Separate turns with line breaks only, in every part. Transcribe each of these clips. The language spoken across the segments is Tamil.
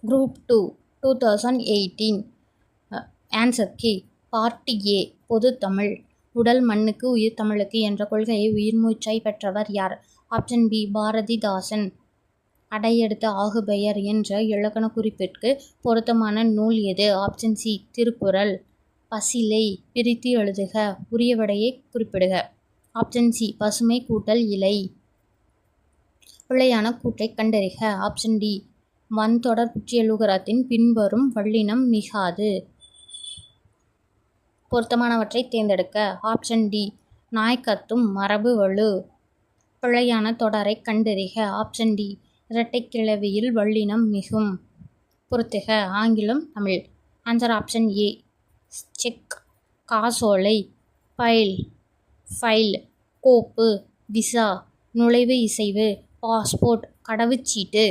Group 2 2018 answer key. Part A பொதுத்தமிழ். உடல் மண்ணுக்கு உயிர் தமிழுக்கு என்ற கொள்கையை உயிர்மூச்சாய் பெற்றவர் யார்? Option B Bharathidasan. அடையெடுத்த ஆகுபெயர் என்ற இலக்கண குறிப்பிற்கு பொருத்தமான நூல் எது? Option C Thirukkural. பசிலை பிரித்து எழுதுக. உரிய விடையை குறிப்பிடுக. ஆப்ஷன் சி பசுமை கூட்டல் இலை. பிழையான கூற்றை கண்டறிக. ஆப்ஷன் டி வன்தொடர் குற்றியலுகரத்தின் பின்வரும் வல்லினம் மிகாது. பொருத்தமானவற்றை தேர்ந்தெடுக்க. ஆப்ஷன் டி நாய் கத்தும் மரபு வலு. பிழையான தொடரை கண்டறிக. ஆப்ஷன் டி இரட்டைக்கிளவியில் வல்லினம் மிகும். பொறுத்துக. ஆங்கிலம் Tamil. Answer option A cheque காசோலை. ஃபைல் கோப்பு. விசா நுழைவு இசைவு. பாஸ்போர்ட் கடவுச்சீட்டு.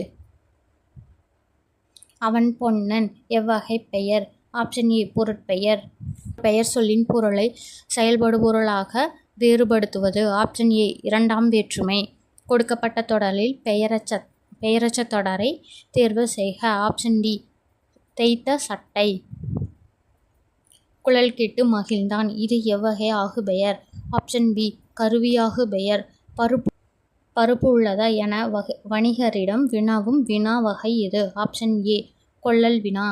அவன் பொன்னன் எவ்வகை பெயர்? ஆப்ஷன் ஏ பொருட்பெயர். பெயர் சொல்லின் பொருளை செயல்படுபொருளாக வேறுபடுத்துவது. ஆப்ஷன் ஏ இரண்டாம் வேற்றுமை. கொடுக்கப்பட்ட தொடரில் பெயரச்ச தொடரை தேர்வு செய்க. ஆப்ஷன் டி தேய்த்த சட்டை. குழல் கேட்டு மகிழ்ந்தான். இது எவ்வகை ஆகுபெயர்? ஆப்ஷன் பி கருவியாகு பெயர். பருப்பு உள்ளதா என வணிகரிடம் வினாவும் வினா வகை எது? ஆப்ஷன் ஏ கொள்ளல் வினா.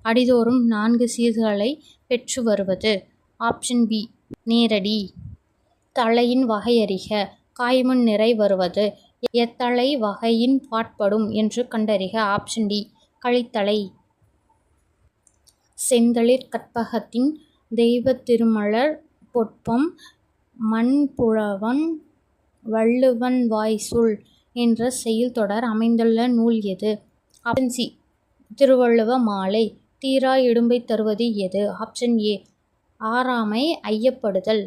அடிதோறும் 4 சீர்களை பெற்று வருவது. ஆப்ஷன் பி நேரடி. தழையின் வகையறிக. காய்முன் நிறை வருவது. எத்தழை வகையின் பாற்படும் என்று கண்டறிக. Option D கழித்தலை. செந்தளிர் கற்பகத்தின் தெய்வத் திருமலர் பொற்பம் மண்புழவன் வள்ளுவன் வாய்சொல் என்ற செய்யுள் தொடர் அமைந்துள்ள நூல் எது? ஆப்ஷன் சி திருவள்ளுவ மாலை. தீரா இடும்பை தருவது எது? Option A ஆறாமை ஐயப்படுதல்.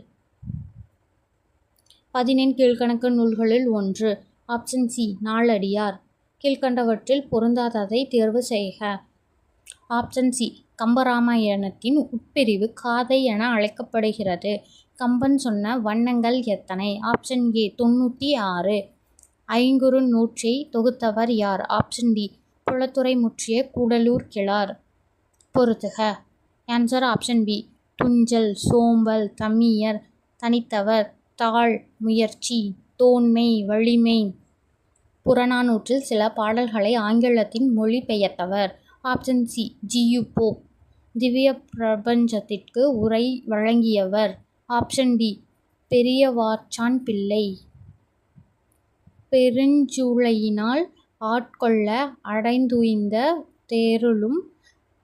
14 கீழ்கணக்கு நூல்களில் ஒன்று. Option C Naladiyar. கீழ்கண்டவற்றில் பொருந்தாததை தேர்வு செய்க. ஆப்ஷன் சி கம்பராமாயணத்தின் உட்பிரிவு காதை என அழைக்கப்படுகிறது. கம்பன் சொன்ன வண்ணங்கள் எத்தனை? Option A 96. ஐங்குறு நூற்றை தொகுத்தவர் யார்? ஆப்ஷன் டி குளத்துறை முற்றிய கூடலூர் கிழார். பொறுத்துக. ஆன்சர் ஆப்ஷன் பி துஞ்சல் சோம்பல் தமியர் தனித்தவர் தாழ் முயற்சி தோன்மை வலிமை. புறநானூற்றில் சில பாடல்களை ஆங்கிலத்தின் மொழி பெயர்த்தவர். Option C G U. Pope பிரபஞ்சத்திற்கு உரை வழங்கியவர். ஆப்ஷன் டி பெரியவாச்சான் பிள்ளை. பெருஞ்சூளையினால் ஆட்கொள்ள அடைந்துய்ந்த தேருளும்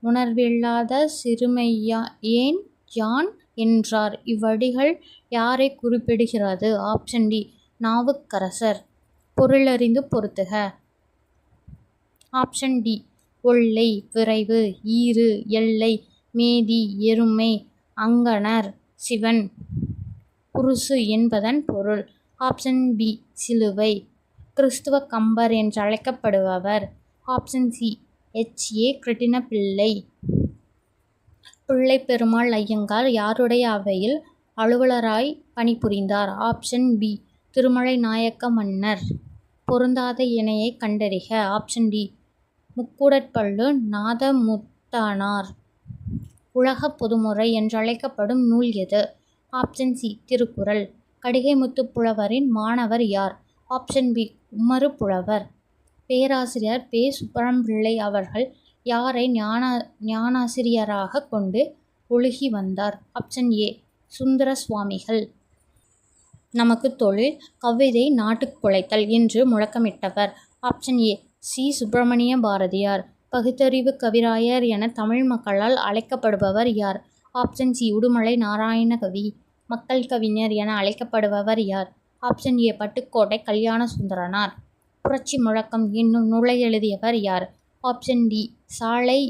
உணர்வில்லாத சிறுமையேன் யான் என்றார். இவ்வடிகள் யாரை குறிப்பிடுகிறது? Option D Navukkarasar. பொருளறிந்து பொருத்துக. ஆப்ஷன் டி ஒல்லை விரைவு ஈறு எல்லை மேதி எருமை அங்கணர் சிவன் குருசு என்பதன் பொருள். ஆப்ஷன் பி சிலுவை. கிறிஸ்துவ கம்பர் என்றழைக்கப்படுபவர். Option C H A. Krishnapillai. Pillai Perumal Iyengar யாருடைய அவையில் அலுவலராய் பணிபுரிந்தார்? ஆப்ஷன் பி திருமலை நாயக்க மன்னர். பொருந்தாத இணையை கண்டறிக. Option D முக்கூடற்பள்ளு நாதமுத்தனார். உலக பொதுமுறை என்றழைக்கப்படும் நூல் எது? Option C Thirukkural. கடிகைமுத்து புலவரின் மாணவர் யார்? ஆப்ஷன் பி உமறு புலவர். பேராசிரியர் பெ. சுப்பரம்பிள்ளை அவர்கள் யாரை ஞானாசிரியராக கொண்டு ஒழுகி வந்தார்? ஆப்ஷன் ஏ சுந்தர சுவாமிகள். நமக்கு தொழில் கவிதை நாட்டுக் குலைத்தல் என்று முழக்கமிட்டவர். Option A C Subramania Bharathiyar. பகுத்தறிவு கவிராயர் என தமிழ் மக்களால் அழைக்கப்படுபவர் யார்? Option C Udumalai Narayanakavi. மக்கள் கவிஞர் என அழைக்கப்படுபவர் யார்? ஆப்ஷன் ஏ பட்டுக்கோட்டை கல்யாண சுந்தரனார். புரட்சி முழக்கம் என்னும் நூலை எழுதியவர் யார்? ஆப்ஷன் டி சாலை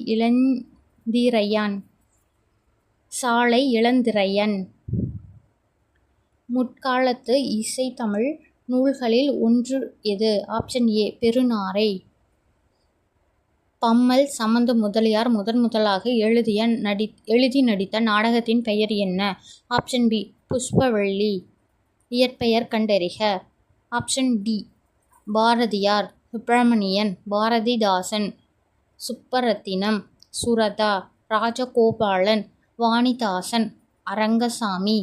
இளந்திரையன். முற்காலத்து இசைத்தமிழ் நூல்களில் ஒன்று எது? Option A பெருநாரை. பம்மல் சம்பந்த முதலியார் முதன்முதலாக எழுதி நடித்த நாடகத்தின் பெயர் என்ன? Option B Pushpavalli. இயற்பெயர் கண்டறிக. Option D Bharathiyar Subramanian Bharathidasan Subbarathinam, Suratha, Rajagopalan, Vanidasan, Arangasamy.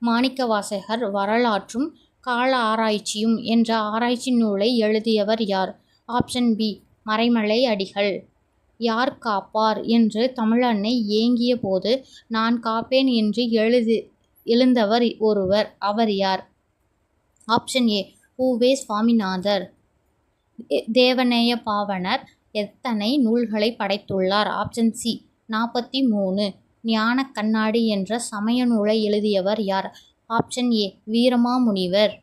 மாணிக்கவாசகர் வரலாற்றும் கால ஆராய்ச்சியும் என்ற ஆராய்ச்சி நூலை எழுதியவர் யார்? Option B Maraimalai Adigal. யார் காப்பார் என்று தமிழன்னை ஏங்கிய போது நான் காப்பேன் என்று எழுந்தவர் ஒருவர், அவர் யார்? ஆப்ஷன் ஏ உ.வே. சுவாமிநாதர். தேவநேய பாவாணர் எத்தனை நூல்களை படைத்துள்ளார்? Option C 43. ஞான கண்ணாடி என்ற சமய நூலை எழுதியவர் யார்? ஆப்ஷன் ஏ வீரமாமுனிவர்.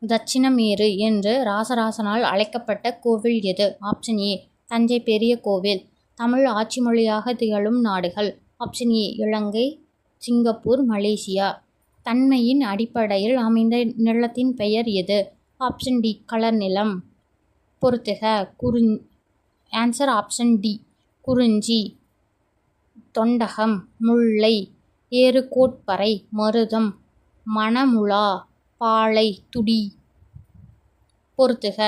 தட்சிணமேரு என்று ராசராசனால் அழைக்கப்பட்ட கோவில் எது? ஆப்ஷன் ஏ தஞ்சை பெரிய கோவில். தமிழ் ஆட்சி மொழியாக திகழும் நாடுகள்? Option A Ilangai, Singapore, Malaysia. தன்மையின் அடிப்படையில் அமைந்த நிலத்தின் பெயர் எது? ஆப்ஷன் டி கலர் நிலம். பொறுத்துக. ஆன்சர் ஆப்ஷன் டி குறிஞ்சி, தொண்டகம், முல்லை, ஏறுகோட்பறை, மருதம், மணமுழா, பாலை, துடி. பொறுத்துக.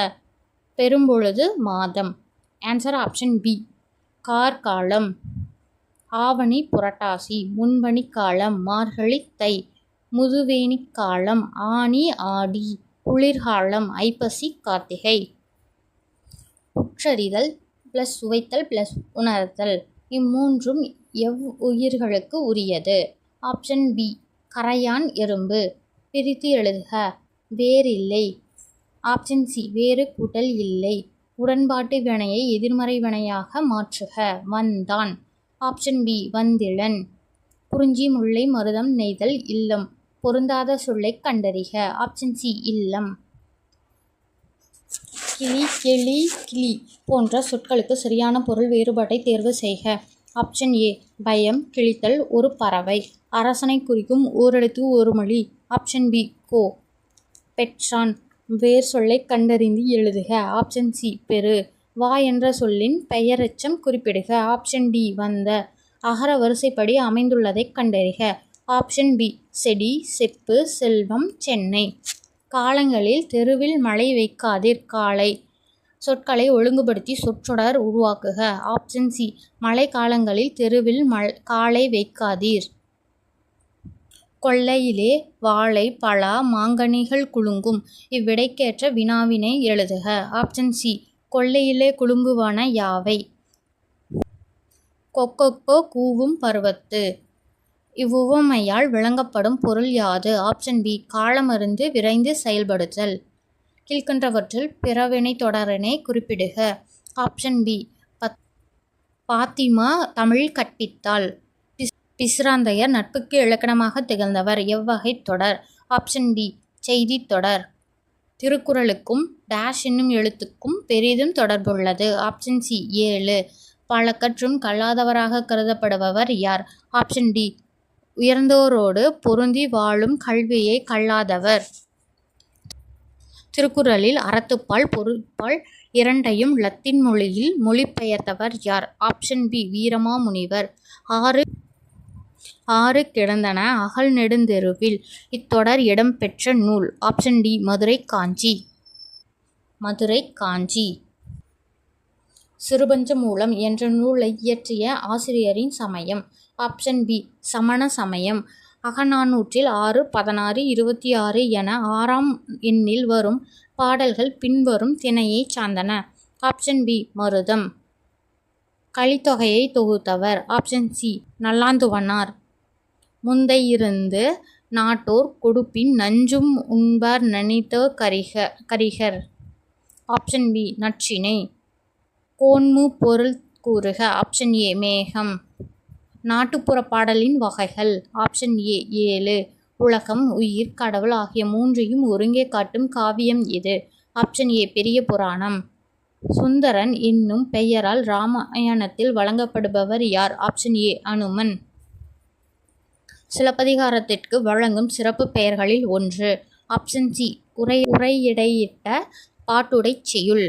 பெரும்பொழுது மாதம். ஆன்சர் ஆப்ஷன் பி கார்காலம். ஆவணி புரட்டாசி, முன்பனி காலம், மார்கழி தை, முதுவேனி காலம், ஆனி ஆடி, குளிர்காலம், ஐப்பசி கார்த்திகை. உற்றறிதல் + சுவைத்தல் + உணர்தல் இம்மூன்றும் உயிர்களுக்கு உரியது? ஆப்ஷன் பி கரையான் எறும்பு. பிரித்து எழுதுக. வேறில்லை. ஆப்ஷன் சி வேறு கூட்டல் இல்லை. உடன்பாட்டு வினையை எதிர்மறை வினையாக மாற்றுக. வந்தான். ஆப்ஷன் பி வந்திலன். குறிஞ்சி, முல்லை, மருதம், நெய்தல், இல்லம். பொருந்தாத சொல்லை கண்டறிக. ஆப்ஷன் சி இல்லம். கிளி, கெளி, கிளி போன்ற சொற்களுக்கு சரியான பொருள் வேறுபாட்டை தேர்வு செய்க. ஆப்ஷன் ஏ பயம், கிழித்தல், ஒரு பறவை. அரசனை குறிக்கும் ஓரெழுத்து ஒரு மொழி. ஆப்ஷன் பி கோ. பெற்றான். வேர் சொல்லை கண்டறிந்து எழுதுக. ஆப்ஷன் சி பெரு. வா என்ற சொல்லின் பெயரெச்சம் குறிப்பிடுக. ஆப்ஷன் டி வந்த. அகர வரிசைப்படி அமைந்துள்ளதை கண்டறிக. ஆப்ஷன் பி செடி, செப்பு, செல்வம், சென்னை. காலங்களில் தெருவில் மழை வைக்காதீர். காலை. சொற்களை ஒழுங்குபடுத்தி சொற்றொடர் உருவாக்குக. ஆப்ஷன் சி மழை காலங்களில் தெருவில் காலை வைக்காதீர். கொல்லையிலே வாழை, பலா, மாங்கனிகள் குலுங்கும். இவ்விடைக்கேற்ற வினாவினை எழுதுக. ஆப்ஷன் சி கொல்லையிலே குலுங்குவன யாவை? கொக்கொக்கோ கூவும் பருவத்து. இவ்வுவமையால் விளங்கப்படும் பொருள் யாது? ஆப்ஷன் பி காலமறிந்து விரைந்து செயல்படுதல். கீழ்க்கண்டவற்றில் பிறவினை தொடரினை குறிப்பிடுக. ஆப்ஷன் பி பாத்திமா தமிழ் கற்பித்தாள். பிசிராந்தையர் நட்புக்கு இலக்கணமாக திகழ்ந்தவர். எவ்வகை தொடர்? ஆப்ஷன் டி செய்தித் தொடர். திருக்குறளுக்கும் டேஷ் என்னும் எழுத்துக்கும் பெரிதும் தொடர்புள்ளது. Option C 7. பல கற்றும் கல்லாதவராக கருதப்படுபவர் யார்? ஆப்ஷன் டி உயர்ந்தோரோடு பொருந்தி வாழும் கல்வியை கல்லாதவர். திருக்குறளில் அறத்துப்பால், பொருட்பால் இரண்டையும் லத்தீன் மொழியில் மொழிபெயர்த்தவர் யார்? Option B Veeramamunivar. ஆறு கிடந்தன அகல் நெடுந்தெருவில். இத்தொடர் இடம்பெற்ற நூல்? Option D Madurai Kanchi. மதுரை காஞ்சி. சிறுபஞ்சமூலம் என்ற நூலை இயற்றிய ஆசிரியரின் சமயம்? ஆப்ஷன் பி சமண சமயம். அகநானூற்றில் 6, 16, 26 என 6ஆம் எண்ணில் வரும் பாடல்கள் பின்வரும் திணையை சார்ந்தன. ஆப்ஷன் பி மருதம். கலித்தொகையை தொகுத்தவர்? Option C Nallanthuvanar. முந்தையிருந்து நாட்டோர் கொடுப்பின் நஞ்சும் உண்பார் நனிதோ கரிகர். Option B Natrinai. கோன்மு பொருள் கூறுக. ஆப்ஷன் ஏ மேகம். நாட்டுப்புற பாடலின் வகைகள்? Option A 7. உலகம், உயிர், கடவுள் ஆகிய மூன்றையும் ஒருங்கே காட்டும் காவியம் எது? ஆப்ஷன் ஏ பெரிய புராணம். சுந்தரன் என்னும் பெயரால் இராமாயணத்தில் வழங்கப்படுபவர் யார்? ஆப்ஷன் ஏ அனுமன். சிலப்பதிகாரத்திற்கு வழங்கும் சிறப்பு பெயர்களில் ஒன்று? ஆப்ஷன் சி உரையிடையிட்ட பாட்டுடைச் செய்யுள்.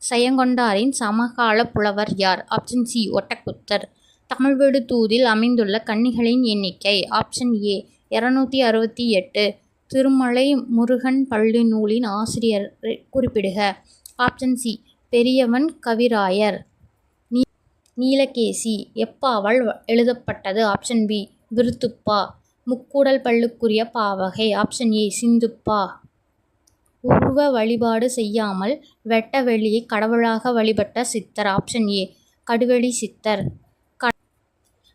செயங்கொண்டாரின் சமகால புலவர் யார்? Option C Ottakoothar. தமிழ்வீடு தூதில் அமைந்துள்ள கன்னிகளின் எண்ணிக்கை? Option A 268. திருமலை முருகன் பள்ளி நூலின் ஆசிரியர் குறிப்பிடுக. ஆப்ஷன் சி பெரியவன் கவிராயர். நீலகேசி எப்பாவால் எழுதப்பட்டது? ஆப்ஷன் பி விருத்துப்பா. முக்கூடல் பல்லுக்குரிய பாவகை? ஆப்ஷன் ஏ சிந்துப்பா. உருவ வழிபாடு செய்யாமல் வெட்ட வெளியை கடவுளாக வழிபட்ட சித்தர்? ஆப்ஷன் ஏ கடுவெளி சித்தர்.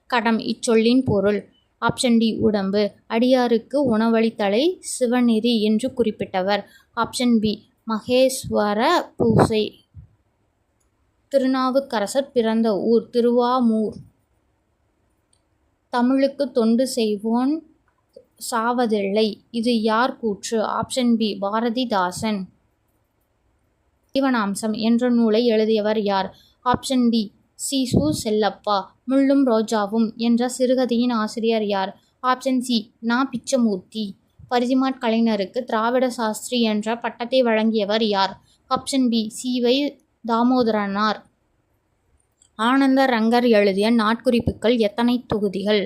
கடம் இச்சொல்லின் பொருள்? ஆப்ஷன் டி உடம்பு. அடியாருக்கு உணவளித்தலை சிவநெறி என்று குறிப்பிட்டவர்? ஆப்ஷன் பி மகேஸ்வர பூசை. திருநாவுக்கரசர் பிறந்த ஊர்? திருவாமூர். தமிழுக்கு தொண்டு செய்வோன் சாவதில்லை, இது யார் கூற்று? Option B Bharathidasan. ஜீவனாம்சம் என்ற நூலை எழுதியவர் யார்? ஆப்ஷன் டி சீசு செல்லப்பா. முள்ளும் ரோஜாவும் என்ற சிறுகதையின் ஆசிரியர் யார்? ஆப்ஷன் சி நா. பிச்சமூர்த்தி. பரிதிமாற் கலைஞருக்கு திராவிட சாஸ்திரி என்ற பட்டத்தை வழங்கியவர் யார்? ஆப்ஷன் பி சி. வை. தாமோதரனார். ஆனந்த ரங்கர் எழுதிய நாட்குறிப்புகள் எத்தனை தொகுதிகள்?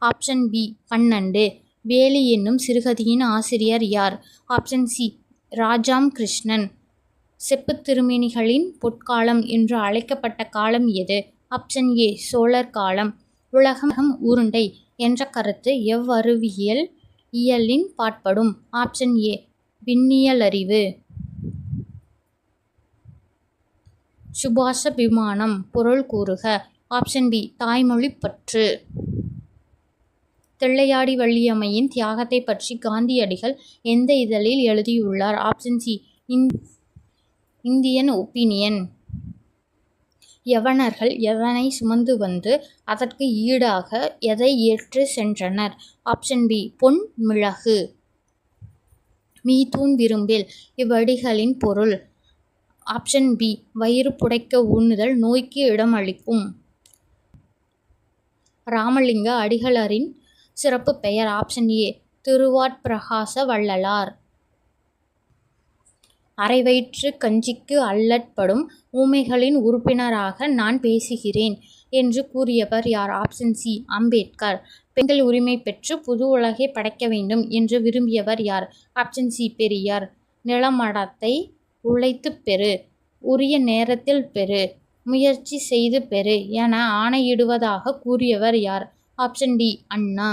Option B 12. வேலி என்னும் சிறுகதையின் ஆசிரியர் யார்? Option C Rajam Krishnan. செப்புத் திருமேனிகளின் பொற்காலம் என்று அழைக்கப்பட்ட காலம் எது? ஆப்ஷன் ஏ சோழர் காலம். உலகம் உருண்டை என்ற கருத்து எவ்வறிவியல் இயலின் பாற்படும்? Option A விண்ணியலறிவு. சுபாஷ விமானம் பொருள் கூறுக. ஆப்ஷன் பி தாய்மொழி பற்று. தில்லையாடி வள்ளியம்மையின் தியாகத்தை பற்றி காந்தியடிகள் எந்த இதழில் எழுதியுள்ளார்? Option C Indian opinion. யவனர்கள் எதனை சுமந்து வந்து அதற்கு ஈடாக எதை ஏற்று சென்றனர்? ஆப்ஷன் பி பொன் மிளகு. மீதூன் விரும்பில் இவ்வடிகளின் பொருள்? ஆப்ஷன் பி வயிறு புடைக்க உண்ணுதல் நோய்க்கு இடமளிக்கும். ராமலிங்க அடிகளரின் சிறப்பு பெயர்? ஆப்ஷன் ஏ திருவாட்பிரகாச வள்ளலார். அரைவயிற்று கஞ்சிக்கு அல்லற்படும் ஊமைகளின் உறுப்பினராக நான் பேசுகிறேன் என்று கூறியவர் யார்? Option C Ambedkar. பெண்கள் உரிமை பெற்று புது உலகை படைக்க வேண்டும் என்று விரும்பியவர் யார்? Option C Periyar. நிலமடத்தை உழைத்து பெறு, உரிய நேரத்தில் பெறு, முயற்சி செய்து பெறு என ஆணையிடுவதாக கூறியவர் யார்? ஆப்ஷன் டி அண்ணா.